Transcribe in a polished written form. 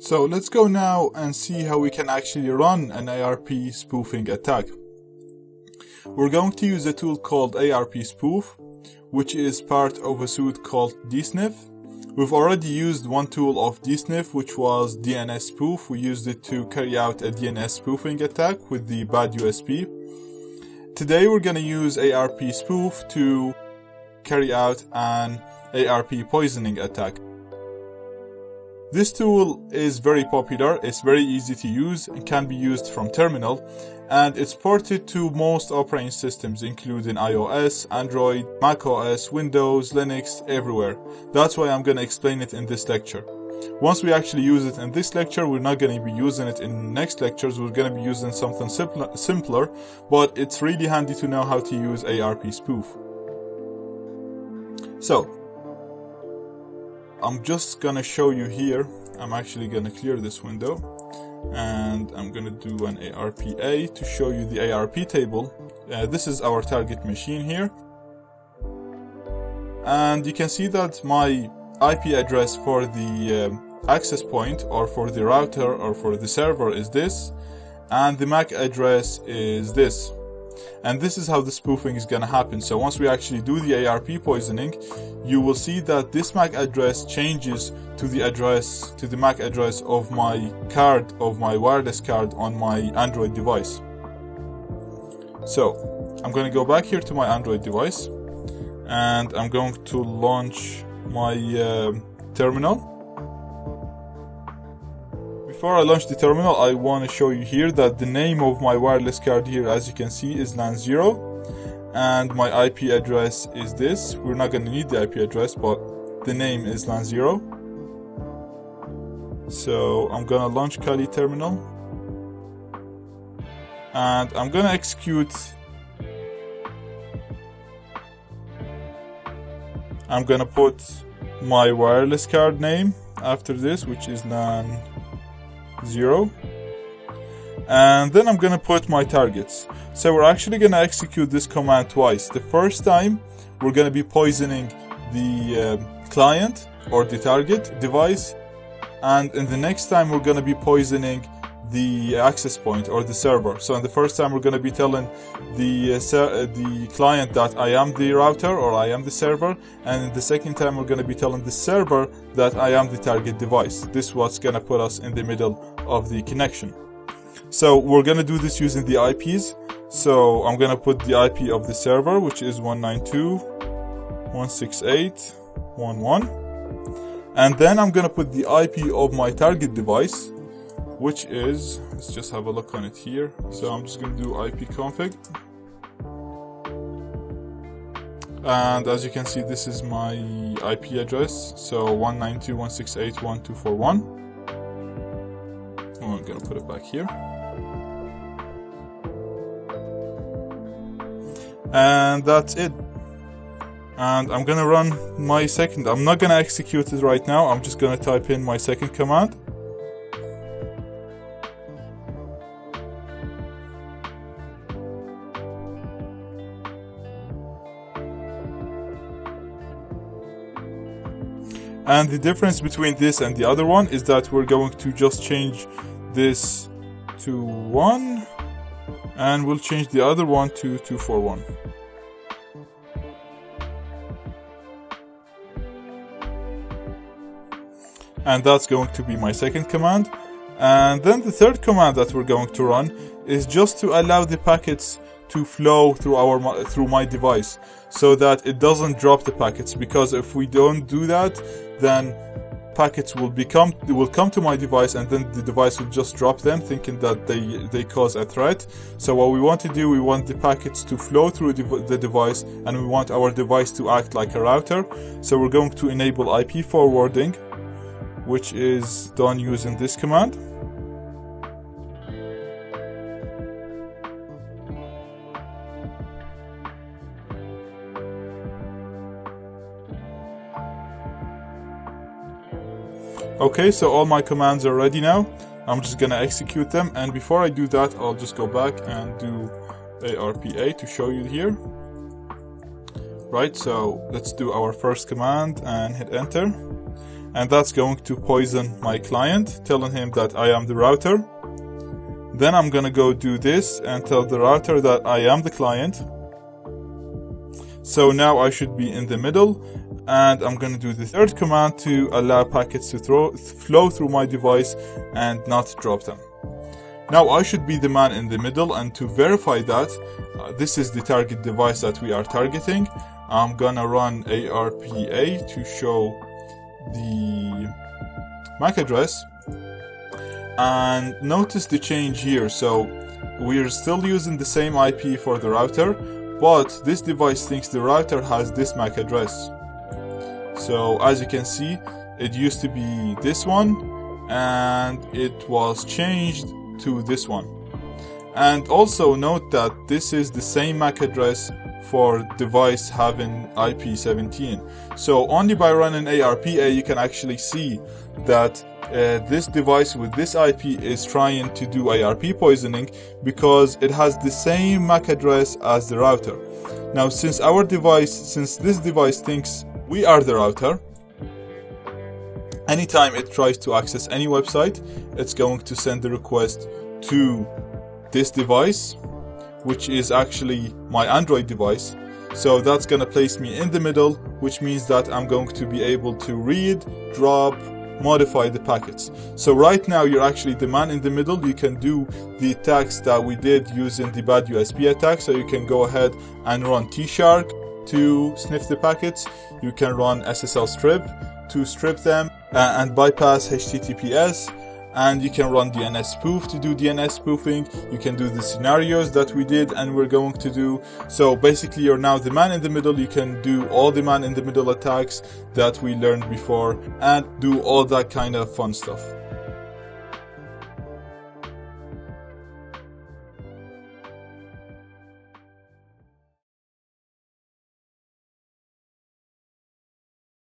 So let's go now and see how we can actually run an ARP spoofing attack. We're going to use a tool called ARP Spoof, which is part of a suite called DSniff. We've already used one tool of DSniff, which was DNS Spoof. We used it to carry out a DNS spoofing attack with the bad USB. Today we're going to use ARP Spoof to carry out an ARP poisoning attack. This tool is very popular, it's very easy to use, and can be used from terminal, and it's ported to most operating systems including iOS, Android, macOS, Windows, Linux, everywhere. That's why I'm going to explain it in this lecture. Once we actually use it in this lecture, we're not going to be using it in next lectures, we're going to be using something simpler, but it's really handy to know how to use ARP Spoof. So, I'm just gonna show you here. I'm actually gonna clear this window and I'm gonna do an ARPA to show you the ARP table. This is our target machine here, and you can see that my IP address for the access point, or for the router, or for the server is this, and the MAC address is this. And this is how the spoofing is going to happen. So once we actually do the ARP poisoning, you will see that this MAC address changes to the MAC address of my card, of my wireless card on my Android device. So I'm going to go back here to my Android device and I'm going to launch my terminal. Before I launch the terminal, I want to show you here that the name of my wireless card here, as you can see, is LAN 0, and my IP address is this. We're not going to need the IP address, but the name is LAN 0. So I'm going to launch Kali terminal, and I'm going to execute. I'm going to put my wireless card name after this, which is LAN 0, and then I'm gonna put my targets. So we're actually gonna execute this command twice. The first time we're gonna be poisoning the client or the target device, and in the next time we're gonna be poisoning the access point or the server. So in the first time we're gonna be telling the client that I am the router or I am the server, and in the second time we're gonna be telling the server that I am the target device. This is what's gonna put us in the middle of the connection. So we're gonna do this using the IPs. So I'm gonna put the IP of the server, which is 192.168.1.1, and then I'm gonna put the IP of my target device, which is, let's just have a look on it here. So I'm just going to do ipconfig, and as you can see, this is my IP address, so 192.168.1.241. I'm going to put it back here, and that's it. And I'm going to run my second. I'm not going to execute it right now, I'm just going to type in my second command. And the difference between this and the other one is that we're going to just change this to 1, and we'll change the other one to 241. And that's going to be my second command. And then the third command that we're going to run is just to allow the packets to flow through my device, so that it doesn't drop the packets, because if we don't do that, then packets will come to my device, and then the device will just drop them, thinking that they cause a threat. So what we want to do, we want the packets to flow through the device, and we want our device to act like a router. So we're going to enable IP forwarding, which is done using this command. Okay, so all my commands are ready now. I'm just gonna execute them, and before I do that, I'll just go back and do ARPA to show you here. Right, so let's do our first command and hit enter. and that's going to poison my client, telling him that I am the router. Then I'm gonna go do this and tell the router that I am the client. So now I should be in the middle, and I'm gonna do the third command to allow packets to flow through my device and not drop them. Now I should be the man in the middle, and to verify that this is the target device that we are targeting, I'm gonna run ARPA to show the MAC address. And notice the change here. So we're still using the same IP for the router, but this device thinks the router has this MAC address. So as you can see, it used to be this one and it was changed to this one. And also note that this is the same MAC address for device having IP17. So only by running ARPA you can actually see that this device with this IP is trying to do ARP poisoning because it has the same MAC address as the router. Now since this device thinks we are the router, anytime it tries to access any website, it's going to send the request to this device, which is actually my Android device. So that's gonna place me in the middle, which means that I'm going to be able to read, drop, modify the packets. So right now you're actually the man in the middle. You can do the attacks that we did using the bad USB attack. So you can go ahead and run T-Shark to sniff the packets. You can run SSL strip to strip them and bypass HTTPS. And you can run DNS spoof to do DNS spoofing. You can do the scenarios that we did and we're going to do. So basically you're now the man in the middle. You can do all the man in the middle attacks that we learned before and do all that kind of fun stuff.